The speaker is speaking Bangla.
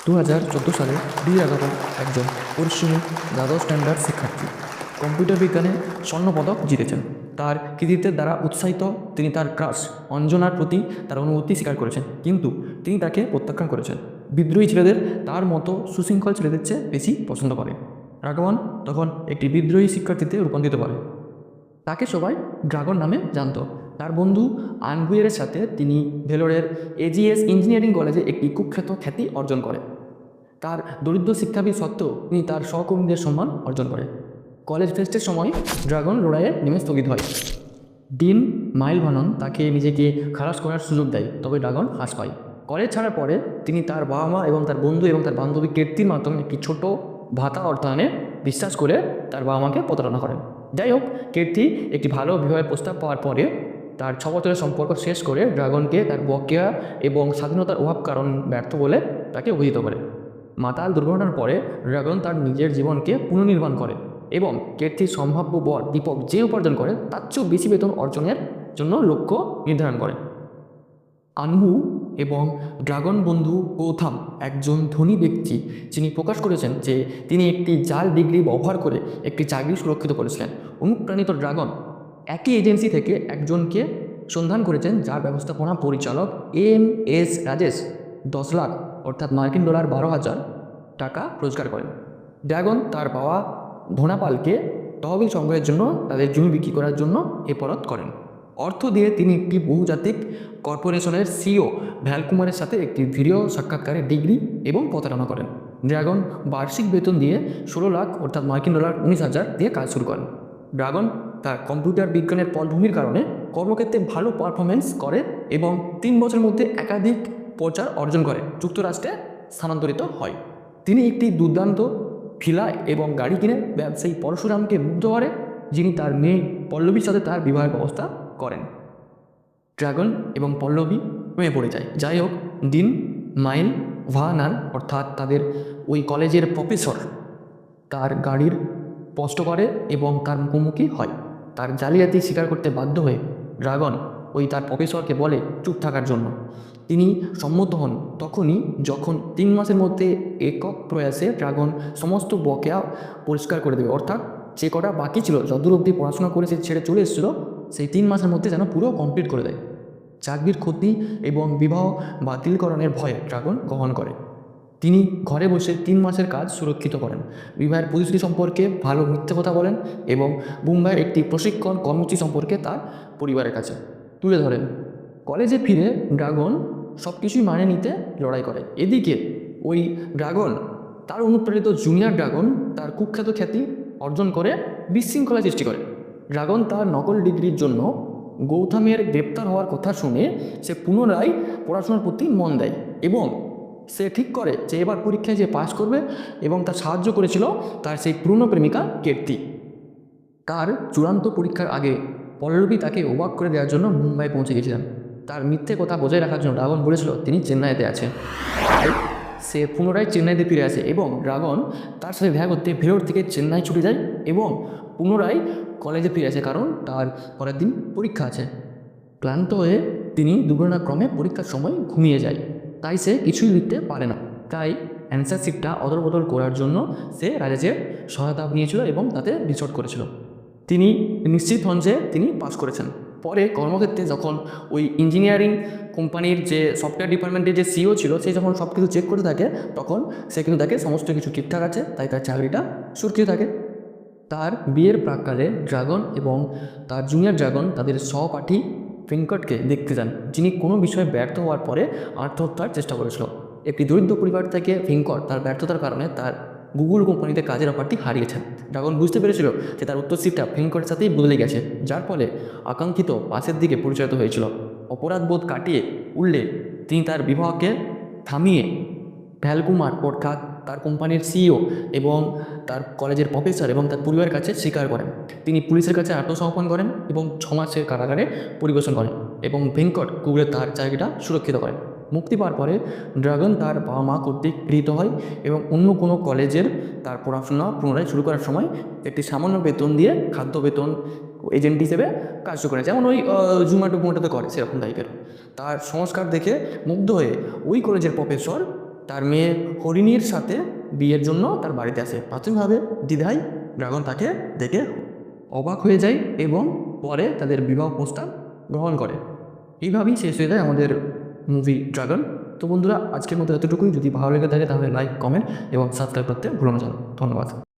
2014 সালে ডি রাঘবন একজন পরিশ্রমী দ্বাদশ স্ট্যান্ডার্ড শিক্ষার্থী। কম্পিউটার বিজ্ঞানে স্বর্ণপদক জিতেছেন। তার কৃতিত্বের দ্বারা উৎসাহিত তিনি তার ক্রাশ অঞ্জনার প্রতি তার অনুভূতি স্বীকার করেছেন, কিন্তু তিনি তাকে প্রত্যাখ্যান করেছেন। বিদ্রোহী ছেলেদের তার মতো সুশৃঙ্খল ছেলেদের চেয়ে বেশি পছন্দ করে। রাঘবন তখন একটি বিদ্রোহী শিক্ষার্থীতে রূপান্তরিত করে। তাকে সবাই ড্রাগন নামে জানত। তার বন্ধু আনগুয়েরের সাথে তিনি ভেলোরের এজিএস ইঞ্জিনিয়ারিং কলেজে একটি কুখ্যাত খ্যাতি অর্জন করে। তার দরিদ্র শিক্ষাবিদ সত্ত্বেও তিনি তার সহকর্মীদের সম্মান অর্জন করে। কলেজ ফেস্টের সময় ড্রাগন লড়াইয়ে নেমে স্থগিত হয়। ডিন মাইল ভানন তাকে নিজেকে খালাস করার সুযোগ দেয়, তবে ড্রাগন হ্রাস পায়। কলেজ ছাড়ার পরে তিনি তার বাবা মা এবং তার বন্ধু এবং তার বান্ধবী কীর্তির মাধ্যমে একটি ছোট ভাতা অর্থায়নে বিশ্বাস করে তার বাবা মাকে প্রতারণা করেন। যাই হোক, কীর্তি একটি ভালো বিবাহের প্রস্তাব পাওয়ার পরে তার 6 বছরের সম্পর্ক শেষ করে ড্রাগনকে তার বকেয়া এবং স্বাধীনতার অভাব কারণ ব্যর্থ বলে তাকে অভিহিত করে। মাতাল দুর্ঘটনার পরে ড্রাগন তার নিজের জীবনকে পুনর্নির্মাণ করে এবং কীর্তির সম্ভাব্য বর দীপক যে উপার্জন করে তার চেয়েও বেশি বেতন অর্জনের জন্য লক্ষ্য নির্ধারণ করে। আনবু এবং ড্রাগন বন্ধু গৌথাম একজন ধনী ব্যক্তি, যিনি প্রকাশ করেছেন যে তিনি একটি জাল ডিগ্রি ব্যবহার করে একটি চাকরি সুরক্ষিত করেছিলেন। অনুপ্রাণিত ড্রাগন একই এজেন্সি থেকে একজনকে সন্ধান করেছেন, যার ব্যবস্থাপনা পরিচালক এম.এস. রাজেশ 10 লাখ অর্থাৎ মার্কিন ডলার 12,000 টাকা রোজগার করেন। ড্রাগন তার বাবা ধনাপালকে তহবিল সংগ্রহের জন্য তাদের জমি বিক্রি করার জন্য এপরত করেন। অর্থ দিয়ে তিনি একটি বহুজাতিক কর্পোরেশনের সিইও ভ্যালকুমারের সাথে একটি ভিডিও সাক্ষাৎকারে ডিগ্রি এবং প্রতারণা করেন। ড্রাগন বার্ষিক বেতন দিয়ে 16 লাখ অর্থাৎ মার্কিন ডলার 19,000 দিয়ে কাজ শুরু করেন। ড্রাগন তার কম্পিউটার বিজ্ঞানের পটভূমির কারণে কর্মক্ষেত্রে ভালো পারফরমেন্স করে এবং 3 বছরের মধ্যে একাধিক প্রচার অর্জন করে যুক্তরাষ্ট্রে স্থানান্তরিত হয়। তিনি একটি দুর্দান্ত ভিলা এবং গাড়ি কিনে ব্যবসায়ী পরশুরামকে মুগ্ধ করে, যিনি তার মেয়ে পল্লবীর সাথে তার বিবাহের ব্যবস্থা করেন। ড্রাগন এবং পল্লবী প্রেমে পড়ে যায়। যাই হোক, ডিন মাইল ভানান অর্থাৎ তাদের ওই কলেজের প্রফেসর তার গাড়ির স্পষ্ট করে এবং তার মুখোমুখি হয়। তার জালিয়াতি স্বীকার করতে বাধ্য হয়ে ড্রাগন ওই তার প্রফেসরকে বলে চুপ থাকার জন্য। তিনি সম্মত হন তখনই যখন 3 মাসের মধ্যে একক প্রয়াসে ড্রাগন সমস্ত বকেয়া পরিষ্কার করে দেবে, অর্থাৎ যে কটা বাকি ছিল, যতদূর অবধি পড়াশোনা করে সে ছেড়ে চলে এসেছিল, সেই 3 মাসের মধ্যে যেন পুরো কমপ্লিট করে দেয়। চাকরির ক্ষতি এবং বিবাহ বাতিলকরণের ভয়ে ড্রাগন গ্রহণ করে। তিনি ঘরে বসে 3 মাসের কাজ সুরক্ষিত করেন, বিবাহের প্রতিশ্রুতি সম্পর্কে ভালো মিথ্যে কথা বলেন এবং মুম্বাইয়ের একটি প্রশিক্ষণ কর্মসূচি সম্পর্কে তার পরিবারের কাছে তুলে ধরেন। কলেজে ফিরে ড্রাগন সব কিছুই মানে নিতে লড়াই করে। এদিকে ওই ড্রাগন তার অনুপ্রাণিত জুনিয়র ড্রাগন তার কুখ্যাত খ্যাতি অর্জন করে বিশৃঙ্খলা সৃষ্টি করে। ড্রাগন তার নকল ডিগ্রির জন্য গৌতমের গ্রেপ্তার হওয়ার কথা শুনে সে পুনরায় পড়াশোনার প্রতি মন দেয় এবং সে ঠিক করে যে এবার পরীক্ষায় যে পাশ করবে, এবং তার সাহায্য করেছিল তার সেই পুরনো প্রেমিকা কীর্তি। তার চূড়ান্ত পরীক্ষার আগে পল্লবী তাকে অবাক করে দেওয়ার জন্য মুম্বাই পৌঁছে গেছিলেন। তার মিথ্যে কথা বজায় রাখার জন্য ড্রাগন বলেছিল তিনি চেন্নাইতে আছেন। তাই সে পুনরায় চেন্নাইতে ফিরে আসে এবং ড্রাগন তার সাথে দেখা করতে ভেলোর থেকে চেন্নাই ছুটে যায় এবং পুনরায় কলেজে ফিরে আসে, কারণ তার পরের দিন পরীক্ষা আছে। ক্লান্ত হয়ে তিনি দুর্ঘটনাক্রমে পরীক্ষার সময় ঘুমিয়ে যায়, তাই সে কিছুই লিখতে পারে না। তাই অ্যান্সার শিটটা অদল বদল করার জন্য সে রাজেশের সহায়তা নিয়েছিল এবং তাতে রিসর্ট করেছিল। তিনি নিশ্চিত হন যে তিনি পাস করেছেন। পরে কর্মক্ষেত্রে যখন ওই ইঞ্জিনিয়ারিং কোম্পানির যে সফটওয়্যার ডিপার্টমেন্টের যে সিইও ছিল, সে যখন সব কিছু চেক করে থাকে, তখন সে কিন্তু তাকে সমস্ত কিছু ঠিকঠাক আছে, তাই তার চাকরিটা সুরক্ষিত থাকে। তার বিয়ের প্রাক্কালে ড্রাগন এবং তার জুনিয়র ড্রাগন তাদের সহপাঠী ভেঙ্কটকে দেখতে যান, যিনি কোনো বিষয়ে ব্যর্থ হওয়ার পরে আত্মহত্যার চেষ্টা করেছিল। একটি দরিদ্র পরিবার থেকে ভেঙ্কট তার ব্যর্থতার কারণে তার গুগল কোম্পানিতে কাজের অফারটি হারিয়েছেন। ড্রাগন বুঝতে পেরেছিল যে তার উত্তরসূরিটা ভেঙ্কটের সাথেই বদলে গেছে, যার ফলে আকাঙ্ক্ষিত পাশের দিকে পরিচালিত হয়েছিল। অপরাধবোধ কাটিয়ে উঠলে তিনি তার বিবাহকে থামিয়ে ভ্যালকুমার অর্থাৎ তার কোম্পানির সিইও এবং তার কলেজের প্রফেসর এবং তার পরিবারের কাছে স্বীকার করেন। তিনি পুলিশের কাছে আত্মসমর্পণ করেন এবং 6 মাসের কারাগারে পরিবেশন করেন এবং ভেঙ্কট গুগলে তার চাকরিটা সুরক্ষিত করেন। মুক্তি পাওয়ার পরে ড্রাগন তার বাবা মা কর্তৃক গৃহীত হয় এবং অন্য কোনো কলেজের তার পড়াশোনা পুনরায় শুরু করার সময় একটি সামান্য বেতন দিয়ে খাদ্য বেতন এজেন্ট হিসেবে কাজ শুরু করে, যেমন ওই জোম্যাটোতে করে সেরকম টাইপের। তার সংস্কার দেখে মুগ্ধ হয়ে ওই কলেজের প্রফেসর তার মেয়ে হরিণীর সাথে বিয়ের জন্য তার বাড়িতে আসে। প্রাথমিকভাবে দ্বিধায় ড্রাগন তাকে দেখে অবাক হয়ে যায় এবং পরে তাদের বিবাহ প্রস্তাব গ্রহণ করে। এইভাবেই শেষ হয়ে যায় আমাদের মুভি ড্রাগন। তো বন্ধুরা, আজকের মতো এতটুকুই। যদি ভালো লেগে থাকে তাহলে লাইক, কমেন্ট এবং সাবস্ক্রাইব করতে ভুলো না। ধন্যবাদ।